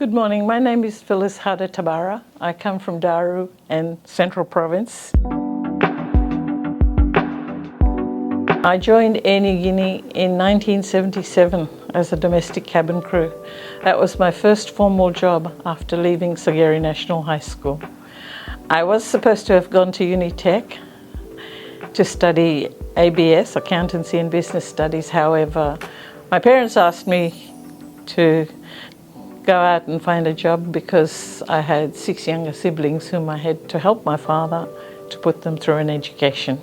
Good morning. My name is Phyllis Haoda Tabara. I come from Daru and Central Province. I joined Air Niugini in 1977 as a domestic cabin crew. That was my first formal job after leaving Sageri National High School. I was supposed to have gone to Unitec to study ABS, Accountancy and Business Studies. However, my parents asked me to go out and find a job because I had 6 younger siblings whom I had to help my father to put them through an education.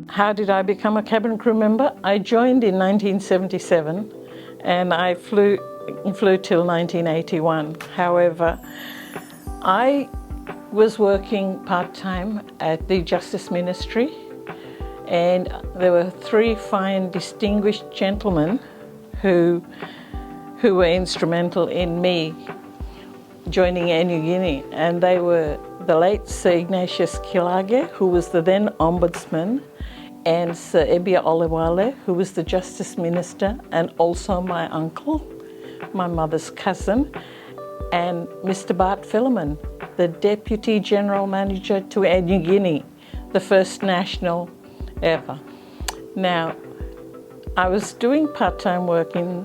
How did I become a cabin crew member? I joined in 1977 and I flew till 1981. However, I was working part-time at the Justice Ministry, and there were 3 fine distinguished gentlemen who were instrumental in me joining Air Niugini, and they were the late Sir Ignatius Kilage, who was the then Ombudsman, and Sir Ebia Olewale, who was the Justice Minister and also my uncle, my mother's cousin, and Mr. Bart Philemon, the Deputy General Manager to Air Niugini, the first national ever. Now, I was doing part-time work in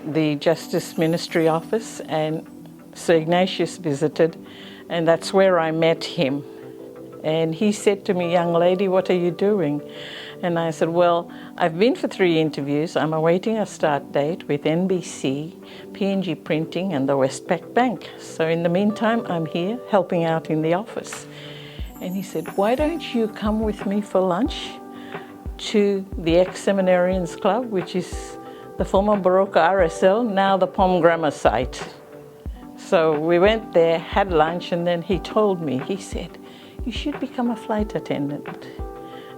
the Justice Ministry office, and Sir Ignatius visited, and that's where I met him. And he said to me, "Young lady, what are you doing?" And I said, "Well, I've been for 3 interviews. I'm awaiting a start date with NBC, PNG Printing and the Westpac Bank. So in the meantime, I'm here helping out in the office." And he said, "Why don't you come with me for lunch to the Ex-Seminarians Club, which is the former Baroka RSL, now the POM Grammar site." So we went there, had lunch, and then he told me, he said, "You should become a flight attendant."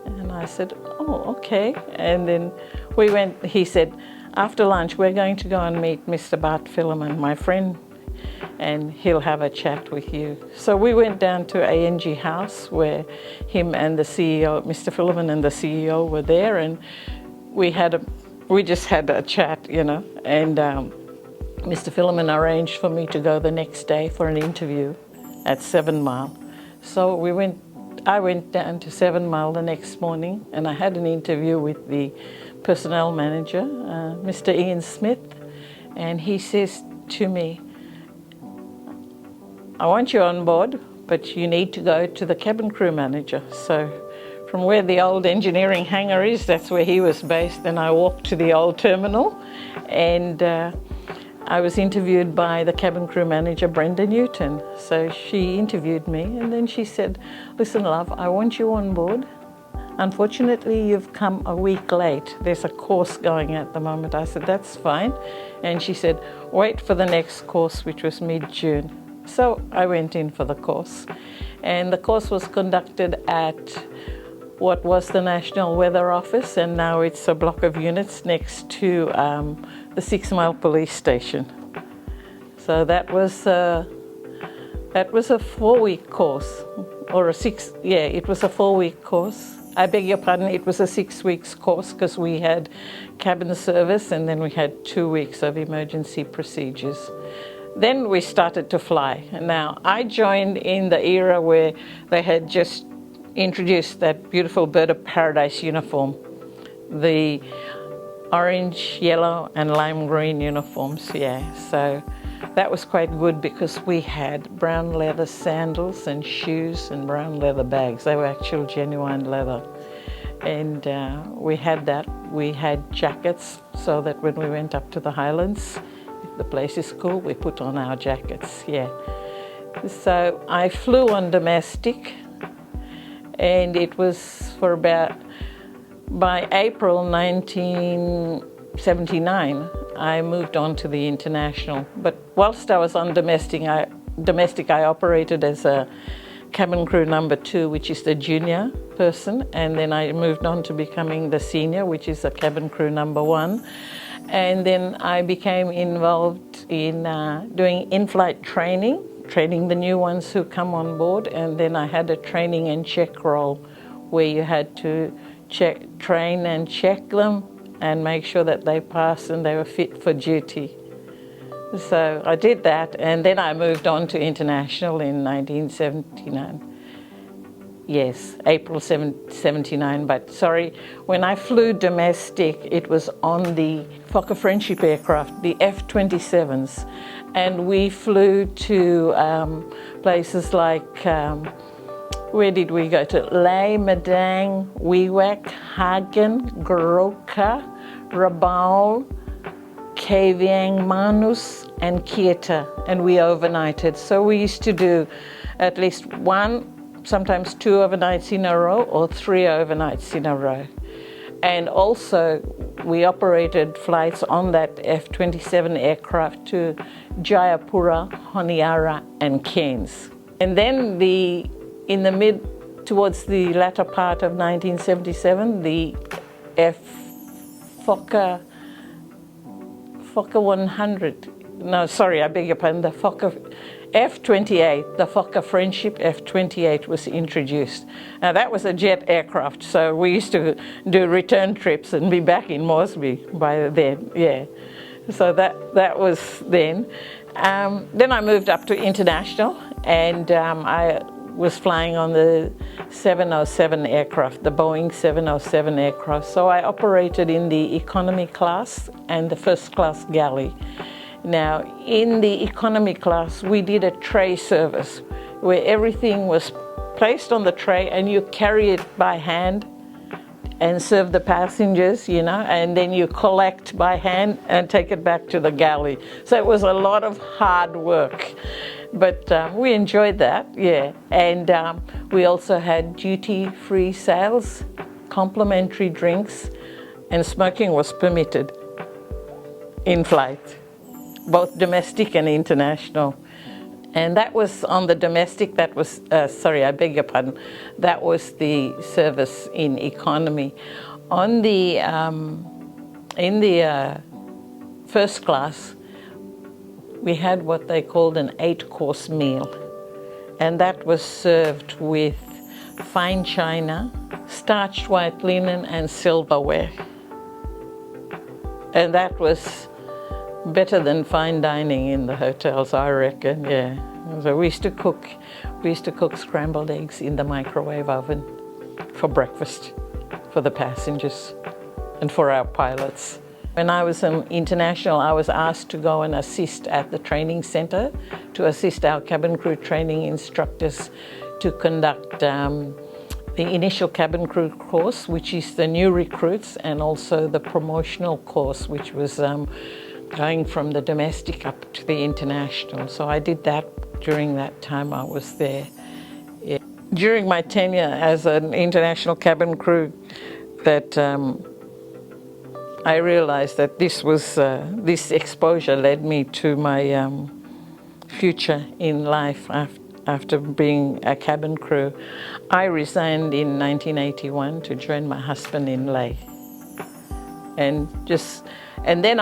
And I said, "Oh, okay." And then we went, he said, "After lunch, we're going to go and meet Mr. Bart Philemon, my friend, and he'll have a chat with you." So we went down to ANG House where him and the CEO, Mr. Philemon and the CEO were there, and we just had a chat, you know, and Mr. Philemon arranged for me to go the next day for an interview at 7 Mile. So I went down to 7 Mile the next morning, and I had an interview with the personnel manager, Mr. Ian Smith, and he says to me, "I want you on board, but you need to go to the cabin crew manager." So from where the old engineering hangar is, that's where he was based, and I walked to the old terminal, and I was interviewed by the cabin crew manager, Brenda Newton. So she interviewed me, and then she said, "Listen, love, I want you on board. Unfortunately, you've come a week late. There's a course going at the moment." I said, "That's fine." And she said, "Wait for the next course," which was mid-June. So I went in for the course, and the course was conducted at what was the National Weather Office, and now it's a block of units next to the 6 Mile Police Station. So that was a 4-week course, or it was a 4-week course. I beg your pardon, it was a 6 weeks course because we had cabin service and then we had 2 weeks of emergency procedures. Then we started to fly. Now, I joined in the era where they had just introduced that beautiful bird of paradise uniform, the orange, yellow and lime green uniforms, yeah. So that was quite good because we had brown leather sandals and shoes and brown leather bags. They were actual genuine leather. And we had that. We had jackets so that when we went up to the highlands, if the place is cool, we put on our jackets, yeah. So I flew on domestic, and it was for about, by April 1979, I moved on to the international. But whilst I was on domestic, I operated as a cabin crew number 2, which is the junior person, and then I moved on to becoming the senior, which is a cabin crew number 1. And then I became involved in doing in-flight training the new ones who come on board, and then I had a training and check role where you had to train and check them and make sure that they passed and they were fit for duty. So I did that, and then I moved on to international in 1979. Yes, April 79, but sorry, when I flew domestic, it was on the Fokker Friendship aircraft, the F-27s, and we flew to places like, where did we go to? Lae, Madang, Wewak, Hagen, Goroka, Rabaul, Kavieng, Manus, and Kieta, and we overnighted. So we used to do at least one, sometimes 2 overnights in a row or 3 overnights in a row. And also we operated flights on that F-27 aircraft to Jayapura, Honiara and Cairns. And then towards the latter part of 1977, the Fokker 100, no, sorry, I beg your pardon, the Fokker F-28, the Fokker Friendship F-28 was introduced. Now that was a jet aircraft, so we used to do return trips and be back in Moresby by then, yeah. So that was then. Then I moved up to international, and I was flying on the 707 aircraft, the Boeing 707 aircraft. So I operated in the economy class and the first class galley. Now, in the economy class, we did a tray service where everything was placed on the tray and you carry it by hand and serve the passengers, you know, and then you collect by hand and take it back to the galley. So it was a lot of hard work, but we enjoyed that, yeah. And we also had duty-free sales, complimentary drinks, and smoking was permitted in flight, both domestic and international. And that was on the domestic, that was, sorry, I beg your pardon, that was the service in economy. On the, in the first class, we had what they called an 8-course meal. And that was served with fine china, starched white linen and silverware. And that was better than fine dining in the hotels, I reckon, yeah. So we used to cook scrambled eggs in the microwave oven for breakfast for the passengers and for our pilots. When I was in international, I was asked to go and assist at the training center to assist our cabin crew training instructors to conduct the initial cabin crew course, which is the new recruits, and also the promotional course, which was going from the domestic up to the international. So I did that during that time I was there. Yeah. During my tenure as an international cabin crew, that I realized that this was this exposure led me to my future in life after being a cabin crew. I resigned in 1981 to join my husband in Lae. And then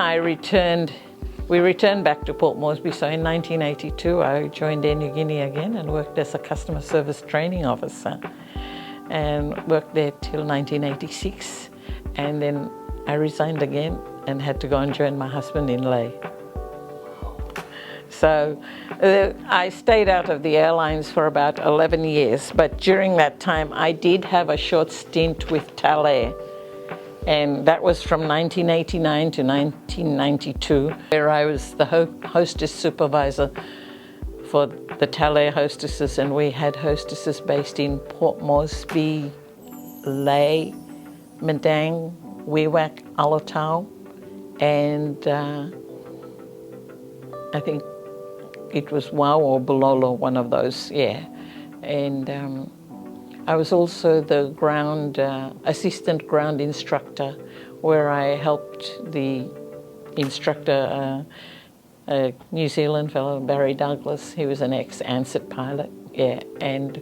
we returned back to Port Moresby. So in 1982, I joined Air Niugini again and worked as a customer service training officer, and worked there till 1986. And then I resigned again and had to go and join my husband in Lae. So I stayed out of the airlines for about 11 years, but during that time I did have a short stint with Tal Air. And that was from 1989 to 1992, where I was the hostess supervisor for the Tal Air hostesses, and we had hostesses based in Port Moresby, Lae, Madang, Wewak, Alotau, and I think it was Wau or Bololo, one of those, yeah. And I was also the assistant ground instructor, where I helped the instructor, a New Zealand fellow, Barry Douglas. He was an ex-Ansett pilot, yeah, and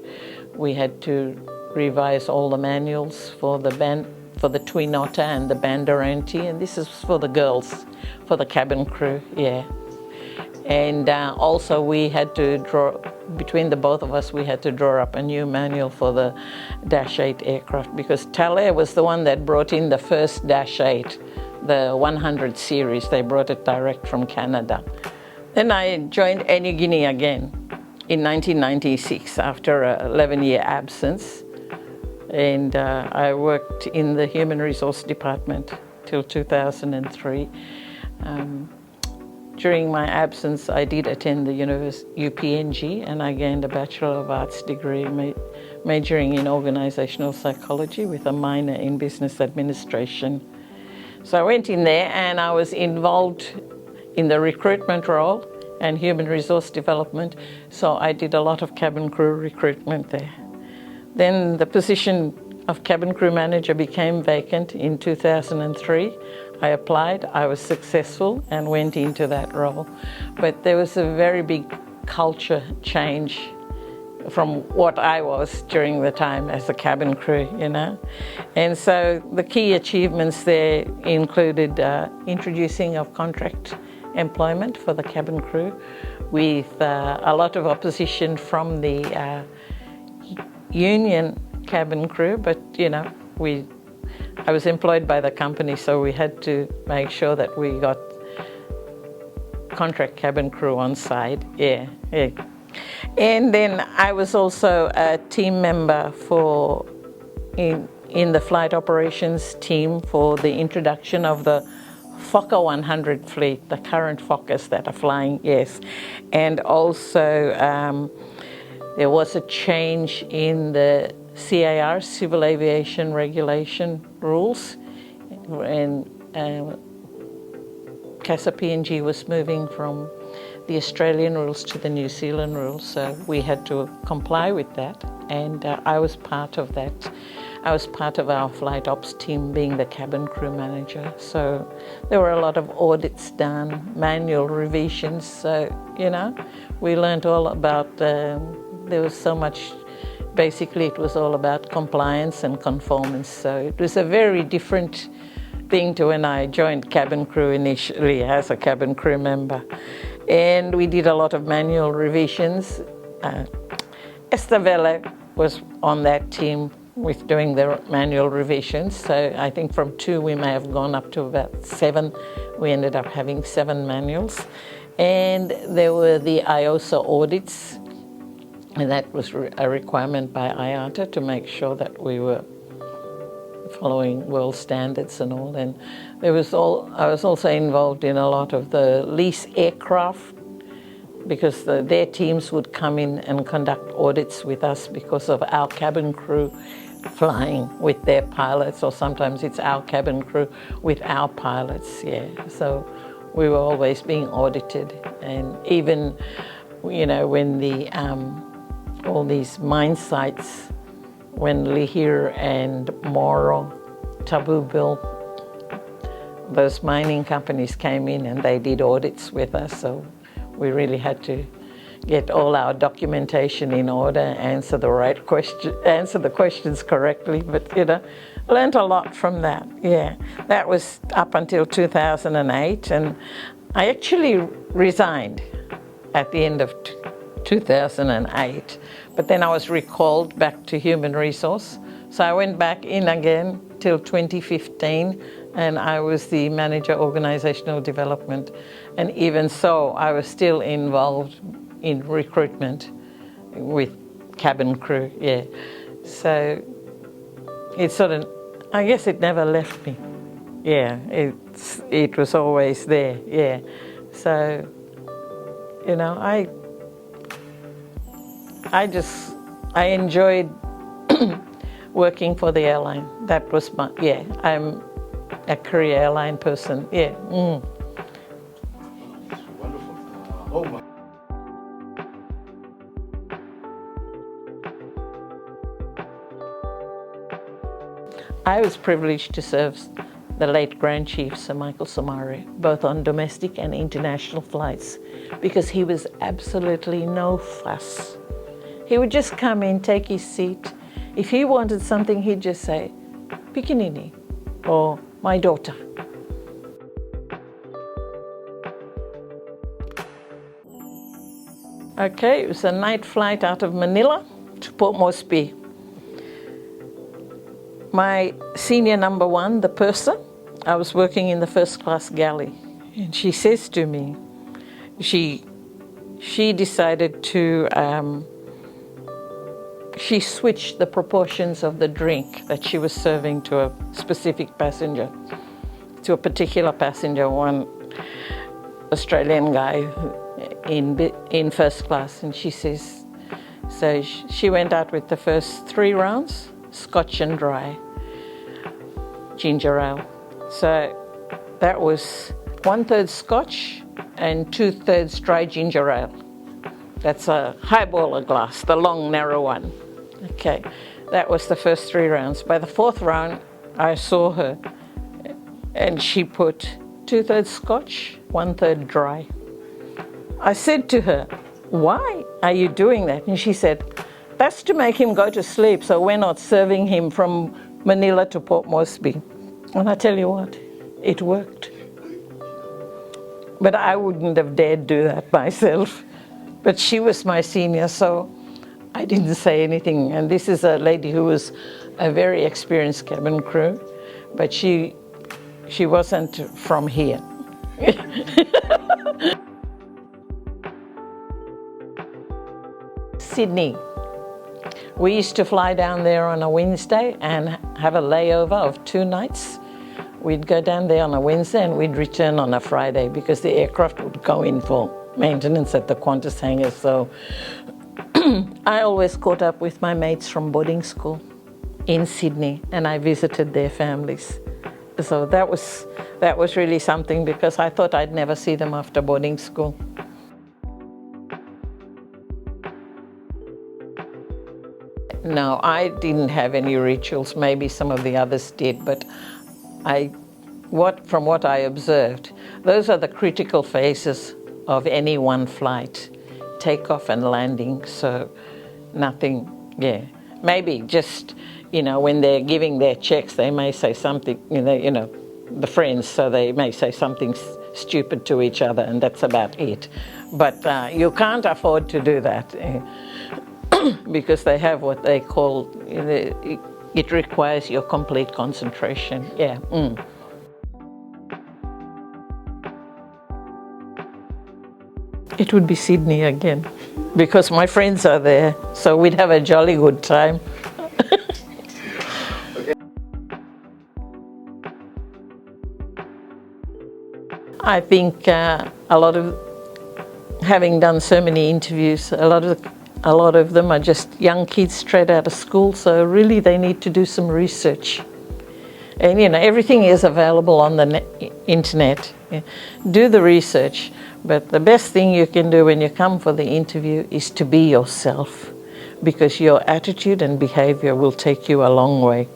we had to revise all the manuals for the Twin Otter and the Banderanti, and this is for the girls, for the cabin crew, yeah. And also we had to draw, between the both of us, we had to draw up a new manual for the Dash 8 aircraft, because Tal Air was the one that brought in the first Dash 8. the 100 series. They brought it direct from Canada. Then I joined Air Niugini again in 1996 after an 11-year absence. And I worked in the Human Resource Department till 2003. During my absence, I did attend the UPNG, and I gained a Bachelor of Arts degree majoring in organisational psychology with a minor in business administration. So I went in there and I was involved in the recruitment role and human resource development, so I did a lot of cabin crew recruitment there. Then the position of cabin crew manager became vacant in 2003. I applied, I was successful and went into that role. But there was a very big culture change from what I was during the time as a cabin crew, you know. And so the key achievements there included introducing of contract employment for the cabin crew with a lot of opposition from the union cabin crew, but you know, I was employed by the company, so we had to make sure that we got contract cabin crew on side. Yeah. And then I was also a team member in the flight operations team for the introduction of the Fokker 100 fleet, the current Fokkers that are flying, yes. And also there was a change in the CAR, Civil Aviation Regulation rules, and CASA PNG was moving from the Australian rules to the New Zealand rules, so we had to comply with that, and I was part of that. I was part of our flight ops team being the cabin crew manager, so there were a lot of audits done, manual revisions, so you know, we learned all about, there was so much. Basically, it was all about compliance and conformance, so it was a very different thing to when I joined cabin crew initially as a cabin crew member. And we did a lot of manual revisions. Esther Vela was on that team with doing the manual revisions, so I think from 2 we may have gone up to about 7. We ended up having 7 manuals. And there were the IOSA audits, and that was a requirement by IATA to make sure that we were following world standards and all. And I was also involved in a lot of the lease aircraft, because their teams would come in and conduct audits with us because of our cabin crew flying with their pilots, or sometimes it's our cabin crew with our pilots, yeah. So we were always being audited. And even, you know, when all these mine sites, when Lihir and Moro, Tabu built, those mining companies came in and they did audits with us, so we really had to get all our documentation in order, answer the questions correctly, but you know, learned a lot from that, yeah. That was up until 2008, and I actually resigned at the end of 2008, but then I was recalled back to human resource. So I went back in again till 2015, and I was the manager organizational development. And even so, I was still involved in recruitment with cabin crew, yeah. So it sort of, I guess it never left me. Yeah, it was always there, yeah. So, you know, I enjoyed working for the airline. That was my, yeah, I'm a career airline person, yeah. Wonderful. Oh my. I was privileged to serve the late Grand Chief Sir Michael Somare, both on domestic and international flights, because he was absolutely no fuss. He would just come in, take his seat. If he wanted something, he'd just say, Pikinini, or my daughter. Okay, it was a night flight out of Manila to Port Moresby. My senior number one, the purser, I was working in the first class galley, and she says to me, she decided to, she switched the proportions of the drink that she was serving to a specific passenger, to a particular passenger, one Australian guy in first class. And she says, so she went out with the first 3 rounds, Scotch and dry, ginger ale. So that was 1/3 Scotch and 2/3 dry ginger ale. That's a highballer glass, the long, narrow one. Okay, that was the first 3 rounds. By the 4th round, I saw her, and she put 2/3 Scotch, 1/3 dry. I said to her, why are you doing that? And she said, that's to make him go to sleep, so we're not serving him from Manila to Port Moresby. And I tell you what, it worked. But I wouldn't have dared do that myself. But she was my senior, so I didn't say anything. And this is a lady who was a very experienced cabin crew, but she wasn't from here. Sydney. We used to fly down there on a Wednesday and have a layover of 2 nights. We'd go down there on a Wednesday and we'd return on a Friday because the aircraft would go in for maintenance at the Qantas hangar. So I always caught up with my mates from boarding school in Sydney, and I visited their families. So that was really something, because I thought I'd never see them after boarding school. No, I didn't have any rituals. Maybe some of the others did, but from what I observed, those are the critical phases of any one flight, takeoff and landing. So nothing, yeah. Maybe just, when they're giving their checks, they may say something, the friends, so they may say something stupid to each other, and that's about it. But you can't afford to do that. Because they have what they call, it requires your complete concentration. Yeah. It would be Sydney again, because my friends are there, so we'd have a jolly good time. I think a lot of, having done so many interviews, a lot of them are just young kids straight out of school, so really they need to do some research. And everything is available on the internet. Yeah. Do the research, but the best thing you can do when you come for the interview is to be yourself, because your attitude and behavior will take you a long way.